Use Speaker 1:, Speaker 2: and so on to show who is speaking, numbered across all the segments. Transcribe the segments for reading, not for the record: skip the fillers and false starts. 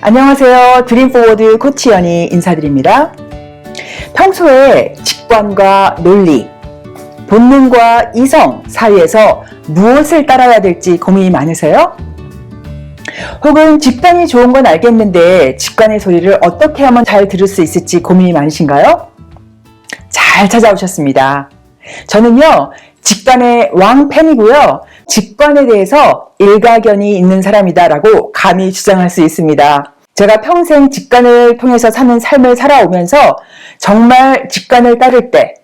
Speaker 1: 안녕하세요. 드림포워드 코치 연희 인사드립니다. 평소에 직관과 논리, 본능과 이성 사이에서 무엇을 따라야 될지 고민이 많으세요? 혹은 직관이 좋은 건 알겠는데 직관의 소리를 어떻게 하면 잘 들을 수 있을지 고민이 많으신가요? 잘 찾아오셨습니다. 저는요, 직관의 왕팬이고요. 직관에 대해서 일가견이 있는 사람이다 라고 감히 주장할 수 있습니다. 제가 평생 직관을 통해서 사는 삶을 살아오면서 정말 직관을 따를 때,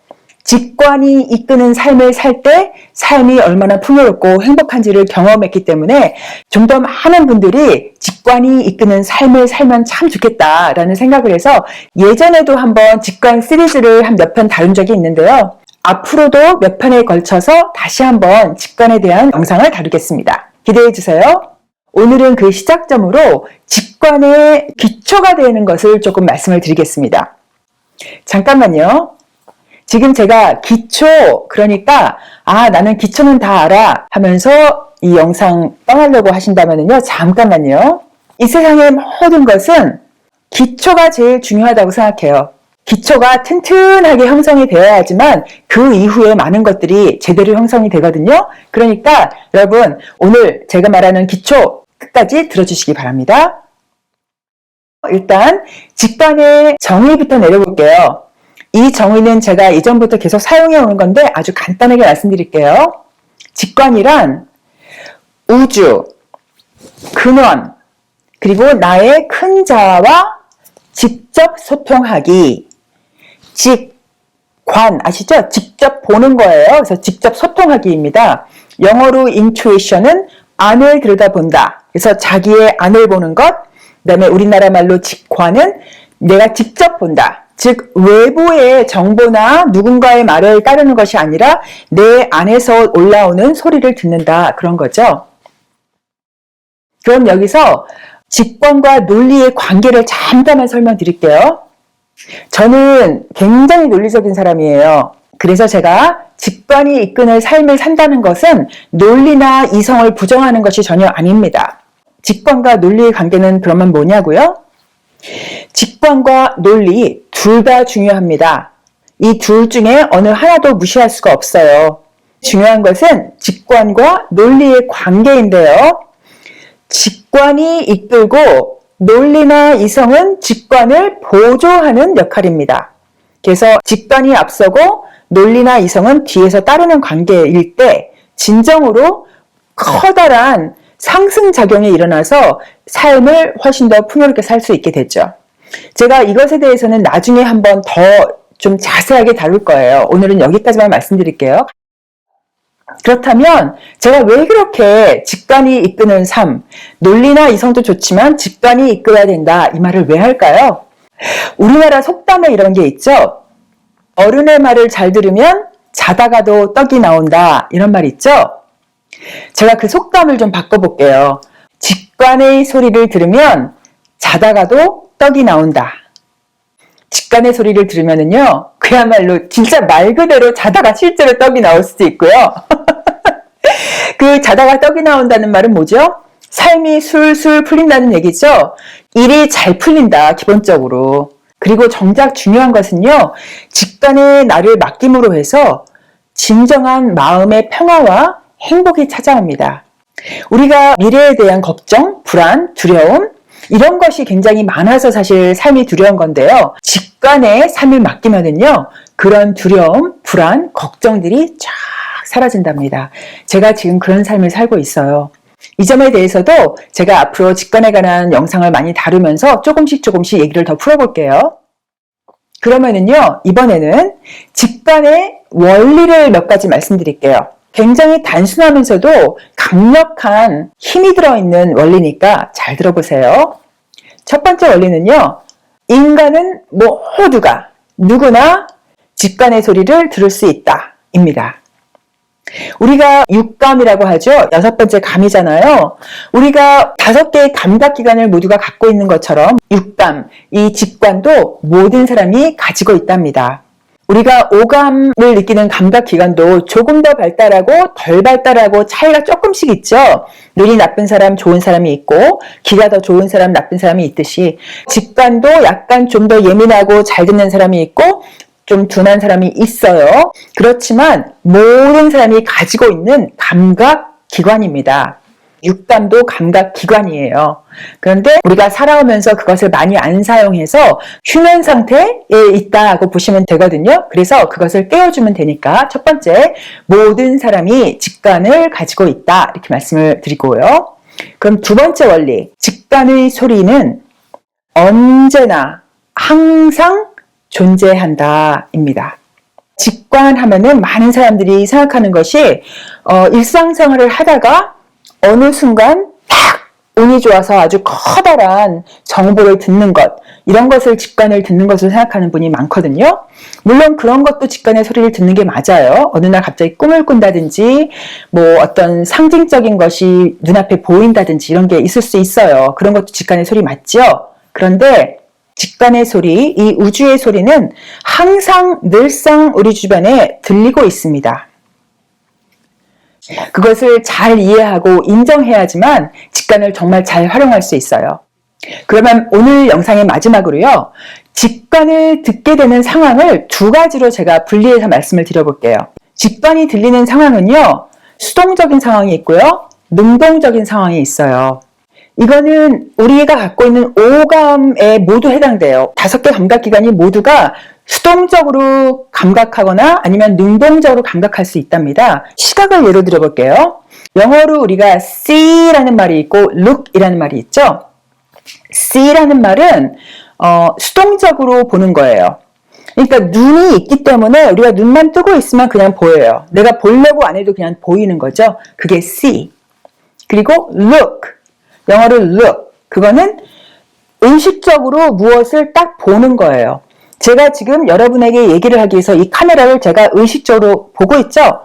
Speaker 1: 직관이 이끄는 삶을 살 때 삶이 얼마나 풍요롭고 행복한지를 경험했기 때문에 좀 더 많은 분들이 직관이 이끄는 삶을 살면 참 좋겠다라는 생각을 해서 예전에도 한번 직관 시리즈를 한 몇 편 다룬 적이 있는데요. 앞으로도 몇 편에 걸쳐서 다시 한번 직관에 대한 영상을 다루겠습니다. 기대해 주세요. 오늘은 그 시작점으로 직관의 기초가 되는 것을 조금 말씀을 드리겠습니다. 잠깐만요. 지금 제가 기초, 그러니까 나는 기초는 다 알아 하면서 이 영상 떠나려고 하신다면요. 잠깐만요. 이 세상의 모든 것은 기초가 제일 중요하다고 생각해요. 기초가 튼튼하게 형성이 되어야지만 그 이후에 많은 것들이 제대로 형성이 되거든요. 그러니까 여러분 오늘 제가 말하는 기초 끝까지 들어주시기 바랍니다. 일단 직관의 정의부터 내려볼게요. 이 정의는 제가 이전부터 계속 사용해 오는 건데 아주 간단하게 말씀드릴게요. 직관이란 우주, 근원, 그리고 나의 큰 자아와 직접 소통하기. 직관 아시죠? 직접 보는 거예요. 그래서 직접 소통하기입니다. 영어로 intuition은 안을 들여다본다. 그래서 자기의 안을 보는 것. 그다음에 우리나라 말로 직관은 내가 직접 본다. 즉 외부의 정보나 누군가의 말을 따르는 것이 아니라 내 안에서 올라오는 소리를 듣는다. 그런 거죠. 그럼 여기서 직관과 논리의 관계를 잠깐만 설명드릴게요. 저는 굉장히 논리적인 사람이에요. 그래서 제가 직관이 이끄는 삶을 산다는 것은 논리나 이성을 부정하는 것이 전혀 아닙니다. 직관과 논리의 관계는 그러면 뭐냐고요? 직관과 논리 둘 다 중요합니다. 이 둘 중에 어느 하나도 무시할 수가 없어요. 중요한 것은 직관과 논리의 관계인데요. 직관이 이끌고 논리나 이성은 직관을 보조하는 역할입니다. 그래서 직관이 앞서고 논리나 이성은 뒤에서 따르는 관계일 때 진정으로 커다란 상승작용이 일어나서 삶을 훨씬 더 풍요롭게 살 수 있게 되죠. 제가 이것에 대해서는 나중에 한번 더 좀 자세하게 다룰 거예요. 오늘은 여기까지만 말씀드릴게요. 그렇다면 제가 왜 그렇게 직관이 이끄는 삶, 논리나 이성도 좋지만 직관이 이끌어야 된다 이 말을 왜 할까요? 우리나라 속담에 이런 게 있죠. 어른의 말을 잘 들으면 자다가도 떡이 나온다 이런 말 있죠. 제가 그 속담을 좀 바꿔볼게요. 직관의 소리를 들으면 자다가도 떡이 나온다. 직관의 소리를 들으면은요, 그야말로 진짜 말 그대로 자다가 실제로 떡이 나올 수도 있고요. 그 자다가 떡이 나온다는 말은 뭐죠? 삶이 술술 풀린다는 얘기죠. 일이 잘 풀린다, 기본적으로. 그리고 정작 중요한 것은요, 직관의 나를 맡김으로 해서 진정한 마음의 평화와 행복이 찾아옵니다. 우리가 미래에 대한 걱정, 불안, 두려움, 이런 것이 굉장히 많아서 사실 삶이 두려운 건데요. 직관의 삶을 맡기면은요, 그런 두려움, 불안, 걱정들이 쫙 사라진답니다. 제가 지금 그런 삶을 살고 있어요. 이 점에 대해서도 제가 앞으로 직관에 관한 영상을 많이 다루면서 조금씩 얘기를 더 풀어볼게요. 그러면은요, 이번에는 직관의 원리를 몇 가지 말씀드릴게요. 굉장히 단순하면서도 강력한 힘이 들어있는 원리니까 잘 들어보세요. 첫 번째 원리는요. 인간은 모두가 누구나 직관의 소리를 들을 수 있다 입니다. 우리가 육감이라고 하죠. 6번째 감이잖아요. 우리가 5개의 감각기관을 모두가 갖고 있는 것처럼 육감, 이 직관도 모든 사람이 가지고 있답니다. 우리가 오감을 느끼는 감각기관도 조금 더 발달하고 덜 발달하고 차이가 조금씩 있죠. 눈이 나쁜 사람, 좋은 사람이 있고 귀가 더 좋은 사람, 나쁜 사람이 있듯이 직관도 약간 좀 더 예민하고 잘 듣는 사람이 있고 좀 둔한 사람이 있어요. 그렇지만 모든 사람이 가지고 있는 감각기관입니다. 육감도 감각기관이에요. 그런데 우리가 살아오면서 그것을 많이 안 사용해서 휴면 상태에 있다고 보시면 되거든요. 그래서 그것을 깨워주면 되니까 첫 번째, 모든 사람이 직관을 가지고 있다 이렇게 말씀을 드리고요. 그럼 두 번째 원리, 직관의 소리는 언제나 항상 존재한다 입니다. 직관하면은 많은 사람들이 생각하는 것이 일상생활을 하다가 어느 순간 딱 운이 좋아서 아주 커다란 정보를 듣는 것, 이런 것을 직관을 듣는 것으로 생각하는 분이 많거든요. 물론 그런 것도 직관의 소리를 듣는 게 맞아요. 어느 날 갑자기 꿈을 꾼다든지 뭐 어떤 상징적인 것이 눈앞에 보인다든지 이런 게 있을 수 있어요. 그런 것도 직관의 소리 맞죠? 그런데 직관의 소리, 이 우주의 소리는 항상 늘상 우리 주변에 들리고 있습니다. 그것을 잘 이해하고 인정해야지만 직관을 정말 잘 활용할 수 있어요. 그러면 오늘 영상의 마지막으로요. 직관을 듣게 되는 상황을 두 가지로 제가 분리해서 말씀을 드려볼게요. 직관이 들리는 상황은요. 수동적인 상황이 있고요. 능동적인 상황이 있어요. 이거는 우리가 갖고 있는 오감에 모두 해당돼요. 5개 감각기관이 모두가 수동적으로 감각하거나 아니면 능동적으로 감각할 수 있답니다. 시각을 예로 들어볼게요. 영어로 우리가 see라는 말이 있고 look이라는 말이 있죠. see라는 말은 수동적으로 보는 거예요. 그러니까 눈이 있기 때문에 우리가 눈만 뜨고 있으면 그냥 보여요. 내가 보려고 안 해도 그냥 보이는 거죠. 그게 see. 그리고 look, 영어로 look, 그거는 의식적으로 무엇을 딱 보는 거예요. 제가 지금 여러분에게 얘기를 하기 위해서 이 카메라를 제가 의식적으로 보고 있죠?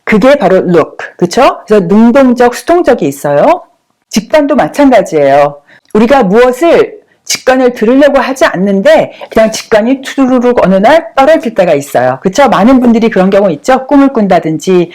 Speaker 1: 그게 바로 look, 그렇죠? 그래서 능동적, 수동적이 있어요. 직관도 마찬가지예요. 우리가 무엇을 직관을 들으려고 하지 않는데 그냥 직관이 투루룩 어느 날 떨어질 때가 있어요. 그렇죠? 많은 분들이 그런 경우 있죠? 꿈을 꾼다든지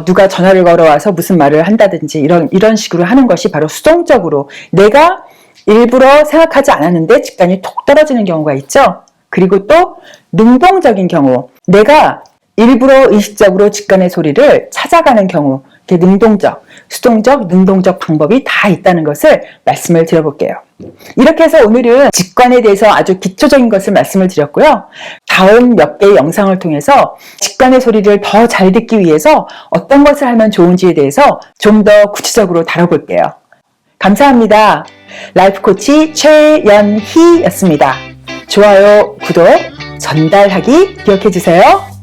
Speaker 1: 누가 전화를 걸어와서 무슨 말을 한다든지 이런 식으로 하는 것이 바로 수동적으로 내가 일부러 생각하지 않았는데 직관이 톡 떨어지는 경우가 있죠? 그리고 또 능동적인 경우, 내가 일부러 의식적으로 직관의 소리를 찾아가는 경우, 이렇게 능동적, 수동적, 능동적 방법이 다 있다는 것을 말씀을 드려볼게요. 이렇게 해서 오늘은 직관에 대해서 아주 기초적인 것을 말씀을 드렸고요. 다음 몇 개의 영상을 통해서 직관의 소리를 더 잘 듣기 위해서 어떤 것을 하면 좋은지에 대해서 좀 더 구체적으로 다뤄볼게요. 감사합니다. 라이프 코치 최연희였습니다. 좋아요, 구독, 전달하기 기억해 주세요.